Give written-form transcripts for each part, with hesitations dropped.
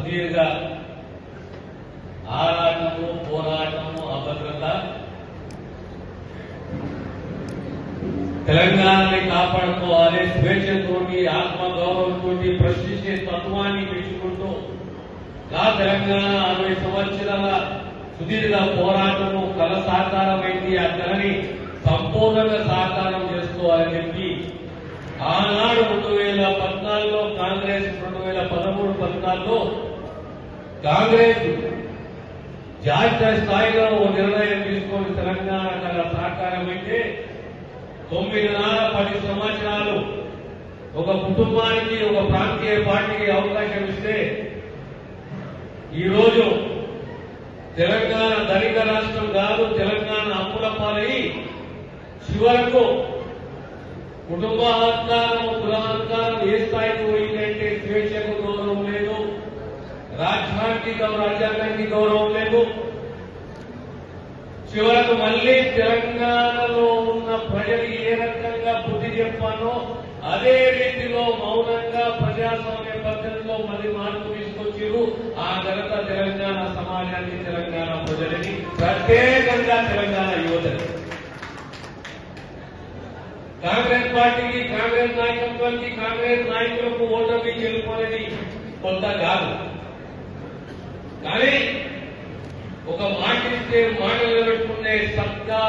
సుదీర్ఘ ఆరాటము, పోరాటము, అభద్రత తెలంగాణని కాపాడుకోవాలి, స్వేచ్ఛతోటి ఆత్మగౌరవంతో ప్రశ్నించే తత్వాన్ని పెంచుకుంటూ తెలంగాణ 60 సంవత్సరాల సుదీర్ఘ పోరాటము కళ సాకారమైంది. ఆ కళని సంపూర్ణంగా సాకారం చేసుకోవాలని చెప్పి ఆనాడు 2014లో కాంగ్రెస్, 2013-14లో కాంగ్రెస్ జాతీయ స్థాయిలో నిర్ణయం తీసుకొని తెలంగాణ కళ సాకారమైతే 9-10 సంవత్సరాలు ఒక కుటుంబానికి, ఒక ప్రాంతీయ పార్టీకి అవకాశం ఇస్తే ఈరోజు తెలంగాణ ధనిక రాష్ట్రం కాదు, తెలంగాణ అప్పుల పాలై చివరకు కుటుంబాహంకారము, కులాహంకారం ఏ స్థాయికి పోయిందంటే స్వేచ్ఛకు గౌరవం లేదు, రాజ్యాంగానికి గౌరవం లేదు. చివరకు మళ్లీ తెలంగాణలో ఉన్న ప్రజలు ఏ రకంగా బుద్ధి చెప్పానో అదే రీతిలో మౌనంగా ప్రజాస్వామ్య పద్ధతిలో మళ్లీ మార్పు తీసుకొచ్చారు. ఆ ఘనత తెలంగాణ సమాజానికి, తెలంగాణ ప్రజలని, ప్రత్యేకంగా తెలంగాణ యువతని. కాంగ్రెస్ పార్టీకి, కాంగ్రెస్ నాయకత్వానికి, కాంగ్రెస్ నాయకులకు ఓటమి గెలుపనేది కొంత కాదు. కానీ ఒక మాట ఇస్తే మాట నిలబెట్టుకునే సత్తా,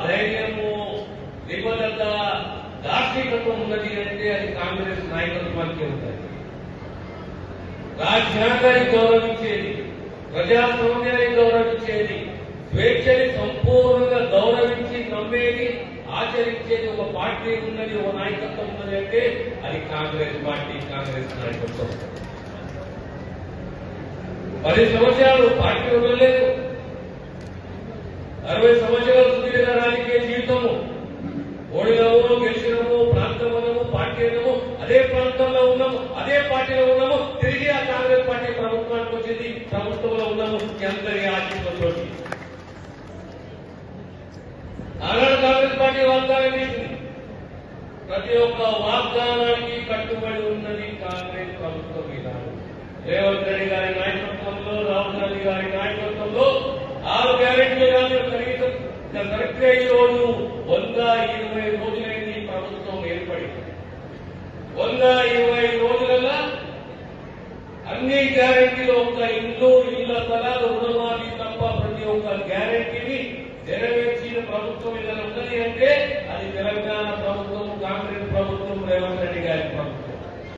ధైర్యము, నిబద్ధత, దార్శనికత్వం ఉన్నది అంటే అది కాంగ్రెస్ నాయకత్వానికి ఉంటుంది. రాజ్యాంగాన్ని గౌరవించేది, ప్రజాస్వామ్యాన్ని గౌరవించేది, స్వేచ్ఛని సంపూర్ణంగా గౌరవించి నమ్మేది, ఆచరించేది ఒక పార్టీ ఉన్నది, ఒక నాయకత్వం ఉన్నది అంటే అది కాంగ్రెస్ పార్టీ, కాంగ్రెస్ నాయకత్వం. 10 సంవత్సరాలు పార్టీ ఉండలేదు, 60 సంవత్సరాలు సుదీర్ఘ రాజకీయ జీవితము. ఓడినాము, గెలిచినాము, ప్రాంతంలో పార్టీ ఉన్నాము, అదే ప్రాంతంలో ఉన్నాము, అదే పార్టీలో ఉన్నాము, తిరిగి ఆ కాంగ్రెస్ పార్టీ ప్రభుత్వానికి వచ్చింది, ప్రభుత్వంలో ఉన్నాము. అందరి ఆశీస్సులతో ఆనాడు కాంగ్రెస్ పార్టీ వాగ్దానం చేసింది. ప్రతి ఒక్క వాగ్దానానికి కట్టుబడి ఉన్నది కాంగ్రెస్ ప్రభుత్వం. ఈనాడు రేవంత్ రెడ్డి గారి నాయకత్వంలో, రాహుల్ గాంధీ గారి నాయకత్వంలో 6 గ్యారెంటీలు కనీసం కరెక్ట్ గా ఈ రోజు 120 రోజులైంది ప్రభుత్వం ఏర్పడి. 120 రోజులలో అన్ని గ్యారెంటీలు, ఒక్క ఇళ్ల స్థలాలు, రుణమాఫీ తప్ప ప్రతి ఒక్క గ్యారెంటీని నెరవేర్చిన ప్రభుత్వం ఏదైనా ఉన్నది అంటే అది తెలంగాణ ప్రభుత్వం, కాంగ్రెస్ ప్రభుత్వం, రేవంత్ రెడ్డి గారి ప్రభుత్వం.